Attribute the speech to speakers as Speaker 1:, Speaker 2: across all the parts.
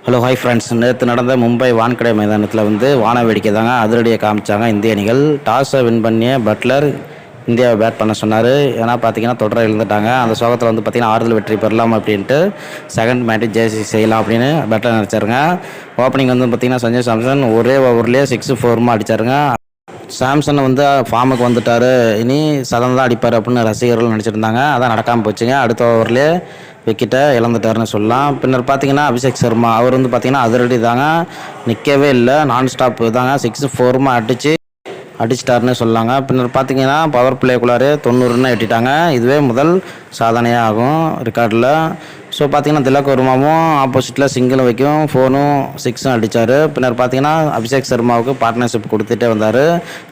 Speaker 1: Hello hi friends, நேற்று நடந்த மும்பை வான்கடை மைதானத்தில் வான வேடிக்கை தாங்க அதிரடியை காமிச்சாங்க இந்திய அணிகள். டாஸை வின் பண்ணிய பட்லர் இந்தியாவை பேட் பண்ண சொன்னார். ஏன்னா பார்த்தீங்கன்னா தொடரை இழந்துட்டாங்க. அந்த சோகத்தில் பார்த்தீங்கன்னா ஆறுதல் வெற்றி பெறலாம் அப்படின்ட்டு செகண்ட் மேட்ச் ஜெயசி செய்யலாம் அப்படின்னு பட்லர் நினச்சாருங்க. ஓப்பனிங் பார்த்தீங்கன்னா சஞ்சய் சாம்சன் ஒரே ஓவர்லேயே 6-4 அடித்தாருங்க. சாம்சன் ஃபார்முக்கு வந்துட்டார், இனி சதம் தான் அடிப்பார் அப்படின்னு ரசிகர்கள் நினச்சிருந்தாங்க. அதான் நடக்காமல் போச்சுங்க. அடுத்த ஓவர்லேயே விக்கெட்டை இழந்துட்டாருன்னு சொல்லலாம். பின்னர் பார்த்தீங்கன்னா அபிஷேக் சர்மா அவர் பார்த்தீங்கன்னா அதிரடி தாங்க, நிற்கவே இல்லை, நான் ஸ்டாப் தாங்க, 6-4 அடிச்சிட்டாருன்னு சொல்லாங்க. பின்னர் பார்த்தீங்கன்னா பவர் பிளேக்குள்ளாரே 90 எட்டிட்டாங்க. இதுவே முதல் சாதனையாக ஆகும் ரெக்கார்டில். ஸோ பார்த்தீங்கன்னா திலக் வர்மாவும் ஆப்போசிட்டில் சிங்கிளும் வைக்கும் 4-6 அடித்தார். பின்னர் பார்த்தீங்கன்னா அபிஷேக் சர்மாவுக்கு பார்ட்னர்ஷிப் கொடுத்துட்டே வந்தார்.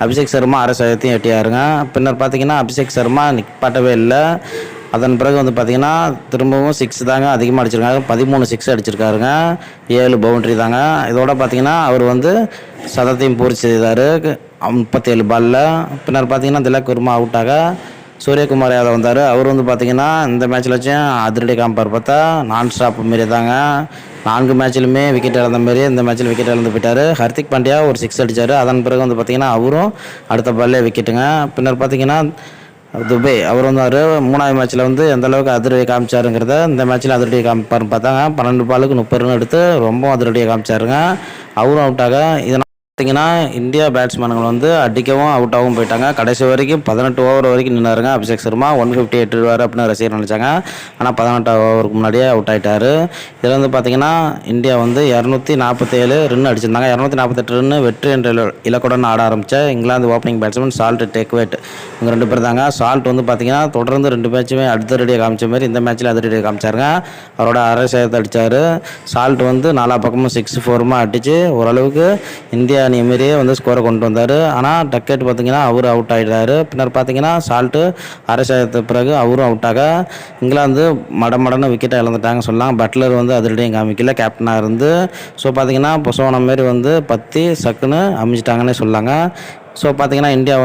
Speaker 1: அபிஷேக் சர்மா 6 எட்டியாருங்க. பின்னர் பார்த்தீங்கன்னா அபிஷேக் சர்மா நிற்பாட்டவே இல்லை. அதன் பிறகு பார்த்தீங்கன்னா திரும்பவும் 6 தாங்க அதிகமாக அடிச்சிருக்காங்க. 13 அடிச்சிருக்காருங்க, 7 பவுண்ட்ரி தாங்க. இதோட பார்த்தீங்கன்னா அவர் சதத்தையும் பூர்த்தி செய்தார் 37 பாலில். பின்னர் பார்த்தீங்கன்னா திலக் வர்மா அவுட்டாக சூரியகுமார் யாதவ் வந்தார். அவர் பார்த்தீங்கன்னா இந்த மேட்ச்சில் வச்சும் அதிரடி காம்பார் பார்த்தா நான் ஸ்டாப் மாரி தாங்க. 4 மேட்ச்லையுமே விக்கெட் இழந்த மாரி இந்த மேட்ச்சில் விக்கெட் இழந்து போயிட்டார். ஹர்திக் பாண்டியா ஒரு 6 அடித்தார். அதன் பிறகு பார்த்தீங்கன்னா அவரும் அடுத்த பால்லே விக்கெட்டுங்க. பின்னர் பார்த்தீங்கன்னா துபே அவர் 3வது மேட்ச்சில் எந்த அளவுக்கு அதிரடியை காமிச்சாருங்கிறத இந்த மேட்ச்சில் அதிரடியை காமிப்பாருன்னு பார்த்தாங்க. 12 பாலுக்கு 30 ரன் எடுத்து ரொம்ப அதிரடியை காமிச்சாருங்க. அவரும் அவுட்டாக. இதனால் பார்த்தீங்கன்னா இந்தியா பேட்ஸ்மேன்கள் அடிக்கவும் அவுட்டாகவும் போயிட்டாங்க. கடைசி வரைக்கும் 18 ஓவர் வரைக்கும் நின்னாருங்க அபிஷேக் சர்மா. 158 வருவார் அப்படின்னு ரசிகர் நினச்சாங்க. ஆனால் 18 ஓவருக்கு முன்னாடியே அவுட் ஆகிட்டார். இதில் பார்த்தீங்கன்னா இந்தியா 247 ரன் அடிச்சிருந்தாங்க. 248 ரன் வெற்றி என்ற இலக்குடன் ஆட ஆரம்பித்த இங்கிலாந்து ஓப்பனிங் பேட்ஸ்மேன் சால்ட் டேக்வேட் இவங்க 2 பேர் தாங்க. சால்ட் பார்த்தீங்கன்னா தொடர்ந்து 2 மேட்சுமே அதிரடியாக காமிச்ச மாதிரி இந்த மேட்ச்சில் அதிரடியாக காமிச்சாருங்க. அவரோட 6 அடித்தார். சால்ட் 4 பக்கமும் 6-4 அடித்து ஓரளவுக்கு இந்தியா அணி மாரியே ஸ்கோரை கொண்டு வந்தார். ஆனால் டக்கெட் பார்த்தீங்கன்னா அவர் அவுட் ஆகிட்டார். பின்னர் பார்த்தீங்கன்னா சால்ட்டு 6 பிறகு அவரும் அவுட்டாக இங்கிலாந்து மடமடன்னு விக்கெட்டை இழந்துட்டாங்க சொல்லலாம். பட்லர் அதிரடியும் காமிக்கல, கேப்டனாக இருந்து. ஸோ பார்த்தீங்கன்னா பொசோனம் மாரி பற்றி சக்குன்னு அமைச்சிட்டாங்கன்னே சொல்லாங்க. ஸோ பார்த்தீங்கன்னா இந்தியா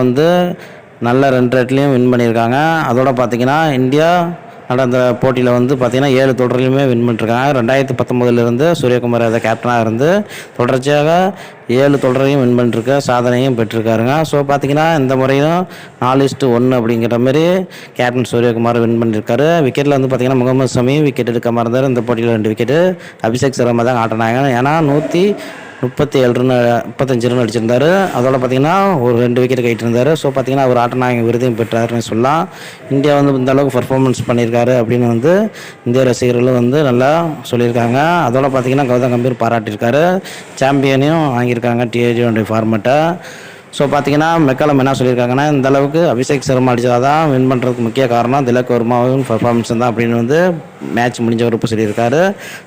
Speaker 1: நல்ல ரன் ரேட்லேயும் வின் பண்ணியிருக்காங்க. அதோட பார்த்தீங்கன்னா இந்தியா நடந்த போட்டியில் பார்த்தீங்கன்னா 7 தொடர்லையுமே வின் பண்ணிருக்காங்க. 2019 சூரியகுமார் யாதவ் கேப்டனாக இருந்து தொடர்ச்சியாக 7 தொடரையும் வின் பண்ணிருக்க சாதனையும் பெற்றிருக்காருங்க. ஸோ பார்த்தீங்கன்னா இந்த முறையும் 4-1 அப்படிங்கிற மாதிரி கேப்டன் சூரியகுமார் வின் பண்ணியிருக்காரு. விக்கெட்டில் பார்த்தீங்கன்னா முகமது ஷமி விக்கெட் எடுக்காமல் இருந்தார். இந்த போட்டியில் 2 விக்கெட்டு. அபிஷேக் சர்மா தான் ஆட்டினாங்க. ஏன்னா 137 ரன் 35 ரன் அடிச்சிருந்தார். அதோட பார்த்தீங்கன்னா ஒரு 2 விக்கெட் கைட்டு இருந்தார். ஸோ பார்த்தீங்கன்னா அவர் ஆட்டநாயகன் விருதையும் பெற்றாருன்னு சொல்லலாம். இந்தியா இந்த அளவுக்கு பர்ஃபார்மன்ஸ் பண்ணியிருக்காரு அப்படின்னு இந்திய ரசிகர்களும் நல்லா சொல்லியிருக்காங்க. அதோட பார்த்தீங்கன்னா கௌதம் கம்பீர் பாராட்டியிருக்காரு. சாம்பியனையும் வாங்கியிருக்காங்க T20 ஃபார்மேட்டை. ஸோ பார்த்தீங்கன்னா மெக்காலம் என்ன சொல்லியிருக்காங்கன்னா, இந்த அளவுக்கு அபிஷேக் சர்மா அடித்ததான் வின் பண்ணுறதுக்கு முக்கிய காரணம் திலக் வர்மாவின் பர்ஃபார்மன்ஸ் தான் அப்படின்னு மேட்ச் முடிஞ்ச வரைக்கும் சொல்லியிருக்காரு.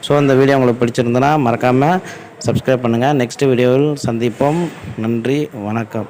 Speaker 1: ஸோ இந்த வீடியோ உங்களுக்கு பிடிச்சிருந்தனா மறக்காமல் சப்ஸ்கிரைப் பண்ணுங்கள். நெக்ஸ்ட் வீடியோவில் சந்திப்போம். நன்றி, வணக்கம்.